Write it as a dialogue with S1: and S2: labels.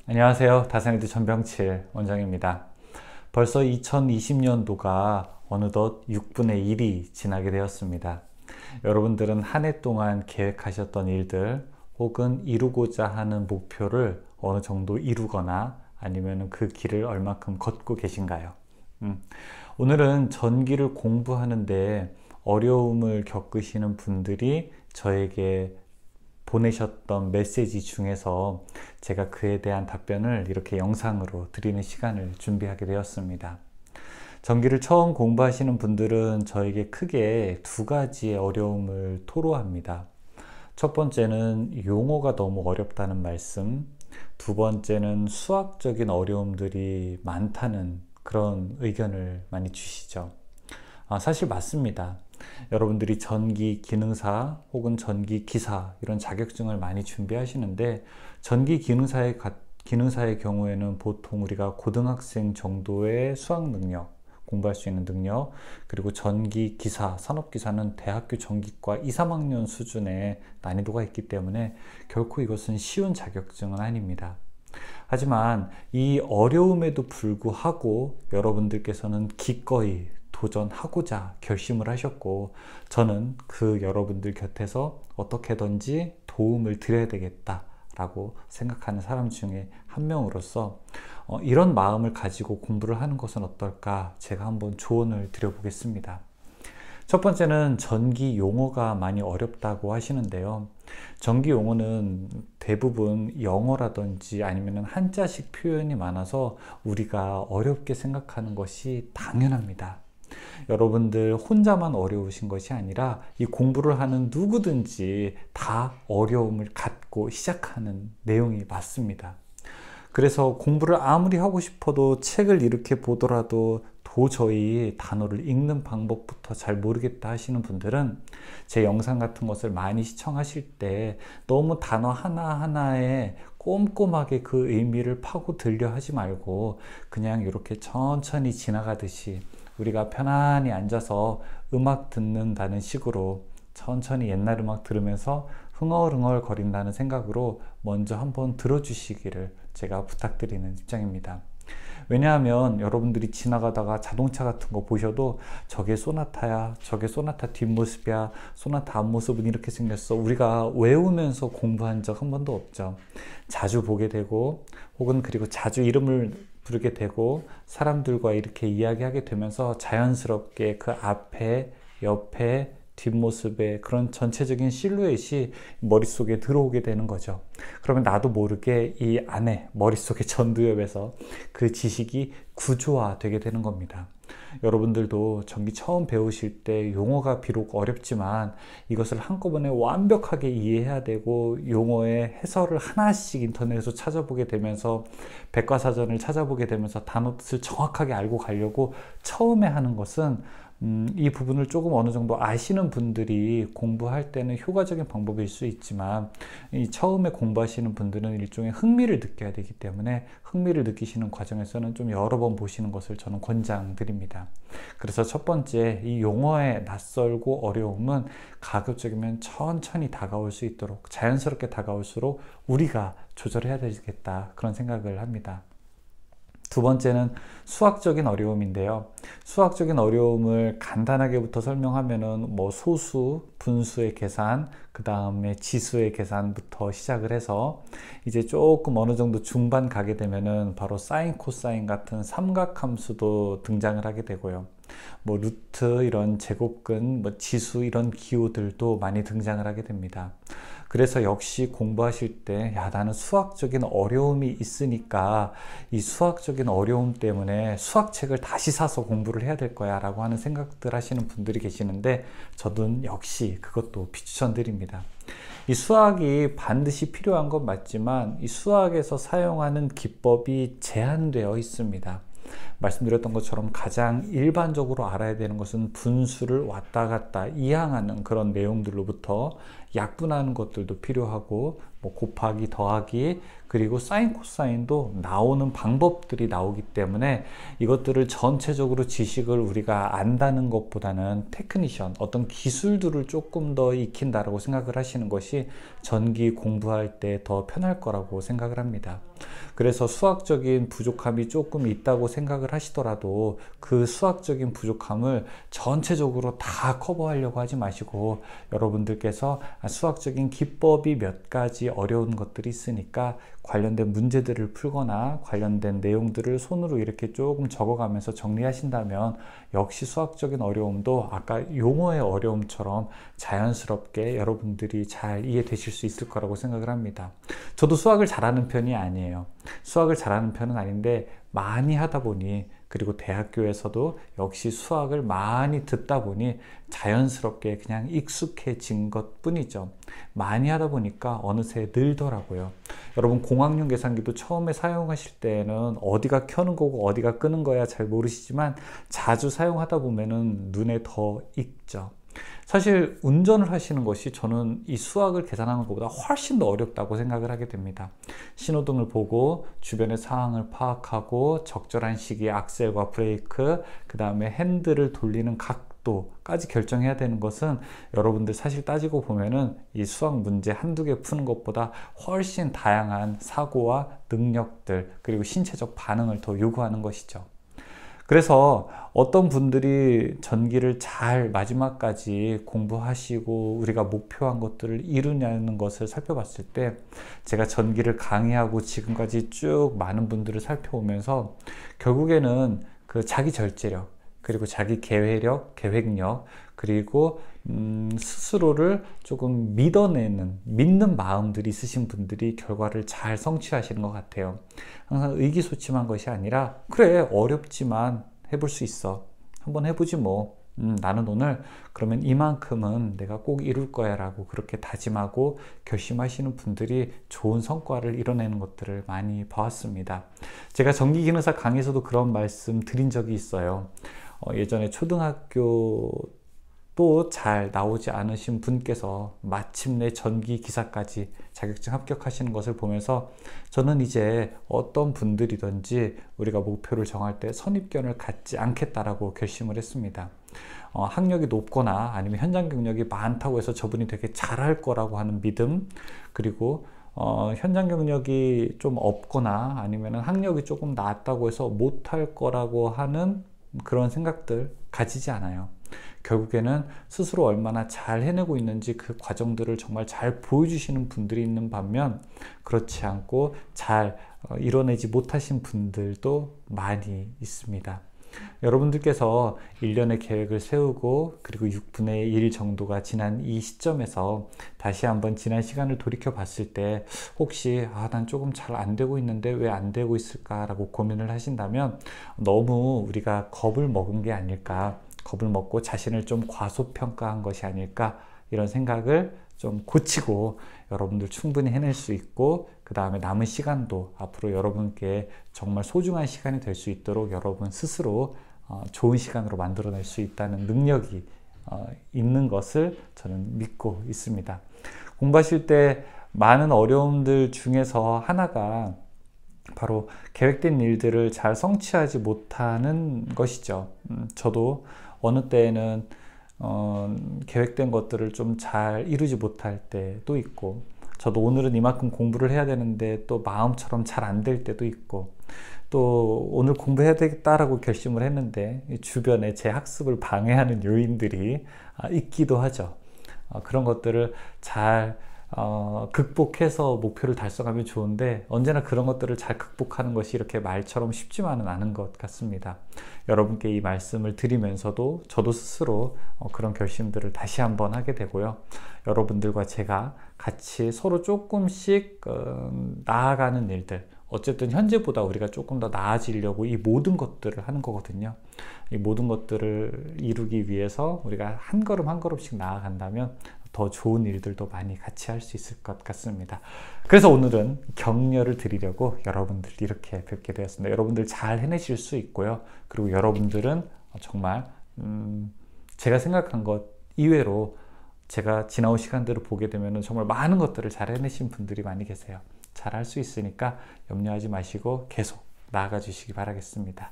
S1: 안녕하세요. 다산이드 전병칠 원장입니다. 벌써 2020년도가 어느덧 6분의 1이 지나게 되었습니다. 여러분들은 한 해 동안 계획하셨던 일들 혹은 이루고자 하는 목표를 어느 정도 이루거나 아니면 그 길을 얼마큼 걷고 계신가요? 오늘은 전기를 공부하는데 어려움을 겪으시는 분들이 저에게 보내셨던 메시지 중에서 제가 그에 대한 답변을 이렇게 영상으로 드리는 시간을 준비하게 되었습니다. 전기를 처음 공부하시는 분들은 저에게 크게 두 가지의 어려움을 토로합니다. 첫 번째는 용어가 너무 어렵다는 말씀, 두 번째는 수학적인 어려움들이 많다는 그런 의견을 많이 주시죠. 사실 맞습니다. 여러분들이 전기 기능사 혹은 전기 기사 이런 자격증을 많이 준비하시는데 전기 기능사의 경우에는 보통 우리가 고등학생 정도의 수학 능력, 공부할 수 있는 능력, 그리고 전기 기사, 산업기사는 대학교 전기과 2, 3학년 수준의 난이도가 있기 때문에 결코 이것은 쉬운 자격증은 아닙니다. 하지만 이 어려움에도 불구하고 여러분들께서는 기꺼이 도전하고자 결심을 하셨고, 저는 그 여러분들 곁에서 어떻게든지 도움을 드려야 되겠다라고 생각하는 사람 중에 한 명으로서 이런 마음을 가지고 공부를 하는 것은 어떨까, 제가 한번 조언을 드려보겠습니다. 첫 번째는 전기 용어가 많이 어렵다고 하시는데요. 전기 용어는 대부분 영어라든지 아니면 한자식 표현이 많아서 우리가 어렵게 생각하는 것이 당연합니다. 여러분들 혼자만 어려우신 것이 아니라 이 공부를 하는 누구든지 다 어려움을 갖고 시작하는 내용이 맞습니다. 그래서 공부를 아무리 하고 싶어도 책을 이렇게 보더라도 도저히 단어를 읽는 방법부터 잘 모르겠다 하시는 분들은 제 영상 같은 것을 많이 시청하실 때 너무 단어 하나하나에 꼼꼼하게 그 의미를 파고 들려 하지 말고 그냥 이렇게 천천히 지나가듯이 우리가 편안히 앉아서 음악 듣는다는 식으로 천천히 옛날 음악 들으면서 흥얼흥얼 거린다는 생각으로 먼저 한번 들어주시기를 제가 부탁드리는 입장입니다. 왜냐하면 여러분들이 지나가다가 자동차 같은 거 보셔도 저게 소나타야, 저게 소나타 뒷모습이야, 소나타 앞모습은 이렇게 생겼어, 우리가 외우면서 공부한 적 한 번도 없죠. 자주 보게 되고 혹은 그리고 자주 이름을 부르게 되고 사람들과 이렇게 이야기하게 되면서 자연스럽게 그 앞에, 옆에, 뒷모습의 그런 전체적인 실루엣이 머릿속에 들어오게 되는 거죠. 그러면 나도 모르게 이 안에 머릿속의 전두엽에서 그 지식이 구조화되게 되는 겁니다. 여러분들도 전기 처음 배우실 때 용어가 비록 어렵지만 이것을 한꺼번에 완벽하게 이해해야 되고 용어의 해설을 하나씩 인터넷에서 찾아보게 되면서 백과사전을 찾아보게 되면서 단어 뜻을 정확하게 알고 가려고 처음에 하는 것은 이 부분을 조금 어느 정도 아시는 분들이 공부할 때는 효과적인 방법일 수 있지만 이 처음에 공부하시는 분들은 일종의 흥미를 느껴야 되기 때문에 흥미를 느끼시는 과정에서는 좀 여러 번 보시는 것을 저는 권장드립니다. 그래서 첫 번째, 이 용어의 낯설고 어려움은 가급적이면 천천히 다가올 수 있도록 자연스럽게 다가올수록 우리가 조절해야 되겠다, 그런 생각을 합니다. 두 번째는 수학적인 어려움인데요. 수학적인 어려움을 간단하게부터 설명하면은 소수, 분수의 계산, 그 다음에 지수의 계산부터 시작을 해서 이제 조금 어느 정도 중반 가게 되면은 바로 사인, 코사인 같은 삼각함수도 등장을 하게 되고요. 루트 이런 제곱근, 지수 이런 기호들도 많이 등장을 하게 됩니다. 그래서 역시 공부하실 때 나는 수학적인 어려움이 있으니까 이 수학적인 어려움 때문에 수학책을 다시 사서 공부를 해야 될 거야 라고 하는 생각들 하시는 분들이 계시는데 저도 역시 그것도 비추천드립니다. 이 수학이 반드시 필요한 건 맞지만 이 수학에서 사용하는 기법이 제한되어 있습니다. 말씀드렸던 것처럼 가장 일반적으로 알아야 되는 것은 분수를 왔다 갔다 이항하는 그런 내용들로부터 약분하는 것들도 필요하고 곱하기, 더하기, 그리고 사인, 코사인도 나오는 방법들이 나오기 때문에 이것들을 전체적으로 지식을 우리가 안다는 것보다는 테크니션, 어떤 기술들을 조금 더 익힌다라고 생각을 하시는 것이 전기 공부할 때 더 편할 거라고 생각을 합니다. 그래서 수학적인 부족함이 조금 있다고 생각을 하시더라도 그 수학적인 부족함을 전체적으로 다 커버하려고 하지 마시고, 여러분들께서 수학적인 기법이 몇 가지 어려운 것들이 있으니까 관련된 문제들을 풀거나 관련된 내용들을 손으로 이렇게 조금 적어가면서 정리하신다면 역시 수학적인 어려움도 아까 용어의 어려움처럼 자연스럽게 여러분들이 잘 이해되실 수 있을 거라고 생각을 합니다. 저도 수학을 잘하는 편이 아니에요. 수학을 잘하는 편은 아닌데 많이 하다 보니, 그리고 대학교에서도 역시 수학을 많이 듣다 보니 자연스럽게 그냥 익숙해진 것 뿐이죠. 많이 하다 보니까 어느새 늘더라고요. 여러분, 공학용 계산기도 처음에 사용하실 때는 어디가 켜는 거고 어디가 끄는 거야 잘 모르시지만 자주 사용하다 보면은 눈에 더 익죠. 사실 운전을 하시는 것이 저는 이 수학을 계산하는 것보다 훨씬 더 어렵다고 생각을 하게 됩니다. 신호등을 보고 주변의 상황을 파악하고 적절한 시기에 악셀과 브레이크, 그 다음에 핸들을 돌리는 각도까지 결정해야 되는 것은 여러분들 사실 따지고 보면은 이 수학 문제 한두 개 푸는 것보다 훨씬 다양한 사고와 능력들, 그리고 신체적 반응을 더 요구하는 것이죠. 그래서 어떤 분들이 전기를 잘 마지막까지 공부하시고 우리가 목표한 것들을 이루냐는 것을 살펴봤을 때, 제가 전기를 강의하고 지금까지 쭉 많은 분들을 살펴오면서 결국에는 그 자기 절제력, 그리고 자기 계획력, 그리고 스스로를 조금 믿는 마음들이 있으신 분들이 결과를 잘 성취하시는 것 같아요. 항상 의기소침한 것이 아니라, 그래 어렵지만 해볼 수 있어, 한번 해보지 뭐, 나는 오늘 그러면 이만큼은 내가 꼭 이룰 거야 라고 그렇게 다짐하고 결심하시는 분들이 좋은 성과를 이뤄내는 것들을 많이 봐왔습니다. 제가 전기기능사 강의에서도 그런 말씀 드린 적이 있어요. 예전에 초등학교 또 잘 나오지 않으신 분께서 마침내 전기기사까지 자격증 합격하시는 것을 보면서 저는 이제 어떤 분들이든지 우리가 목표를 정할 때 선입견을 갖지 않겠다라고 결심을 했습니다. 학력이 높거나 아니면 현장 경력이 많다고 해서 저분이 되게 잘할 거라고 하는 믿음, 그리고 현장 경력이 좀 없거나 아니면 학력이 조금 낮다고 해서 못할 거라고 하는 그런 생각들 가지지 않아요. 결국에는 스스로 얼마나 잘 해내고 있는지 그 과정들을 정말 잘 보여주시는 분들이 있는 반면, 그렇지 않고 잘 이뤄내지 못하신 분들도 많이 있습니다. 여러분들께서 1년의 계획을 세우고 그리고 6분의 1 정도가 지난 이 시점에서 다시 한번 지난 시간을 돌이켜 봤을 때 혹시 난 조금 잘 안 되고 있는데 왜 안 되고 있을까 라고 고민을 하신다면, 너무 우리가 겁을 먹은 게 아닐까, 겁을 먹고 자신을 좀 과소평가한 것이 아닐까, 이런 생각을 좀 고치고 여러분들 충분히 해낼 수 있고, 그 다음에 남은 시간도 앞으로 여러분께 정말 소중한 시간이 될 수 있도록 여러분 스스로 좋은 시간으로 만들어낼 수 있다는 능력이 있는 것을 저는 믿고 있습니다. 공부하실 때 많은 어려움들 중에서 하나가 바로 계획된 일들을 잘 성취하지 못하는 것이죠. 저도 어느 때에는 계획된 것들을 좀 잘 이루지 못할 때도 있고, 저도 오늘은 이만큼 공부를 해야 되는데 또 마음처럼 잘 안 될 때도 있고, 또 오늘 공부해야 되겠다라고 결심을 했는데 주변에 제 학습을 방해하는 요인들이 있기도 하죠. 그런 것들을 잘 극복해서 목표를 달성하면 좋은데, 언제나 그런 것들을 잘 극복하는 것이 이렇게 말처럼 쉽지만은 않은 것 같습니다. 여러분께 이 말씀을 드리면서도 저도 스스로 그런 결심들을 다시 한번 하게 되고요. 여러분들과 제가 같이 서로 조금씩 나아가는 일들, 어쨌든 현재보다 우리가 조금 더 나아지려고 이 모든 것들을 하는 거거든요. 이 모든 것들을 이루기 위해서 우리가 한 걸음 한 걸음씩 나아간다면 더 좋은 일들도 많이 같이 할 수 있을 것 같습니다. 그래서 오늘은 격려를 드리려고 여러분들 이렇게 뵙게 되었습니다. 여러분들 잘 해내실 수 있고요. 그리고 여러분들은 정말 제가 생각한 것 이외로 제가 지나온 시간들을 보게 되면 정말 많은 것들을 잘 해내신 분들이 많이 계세요. 잘 할 수 있으니까 염려하지 마시고 계속 나아가 주시기 바라겠습니다.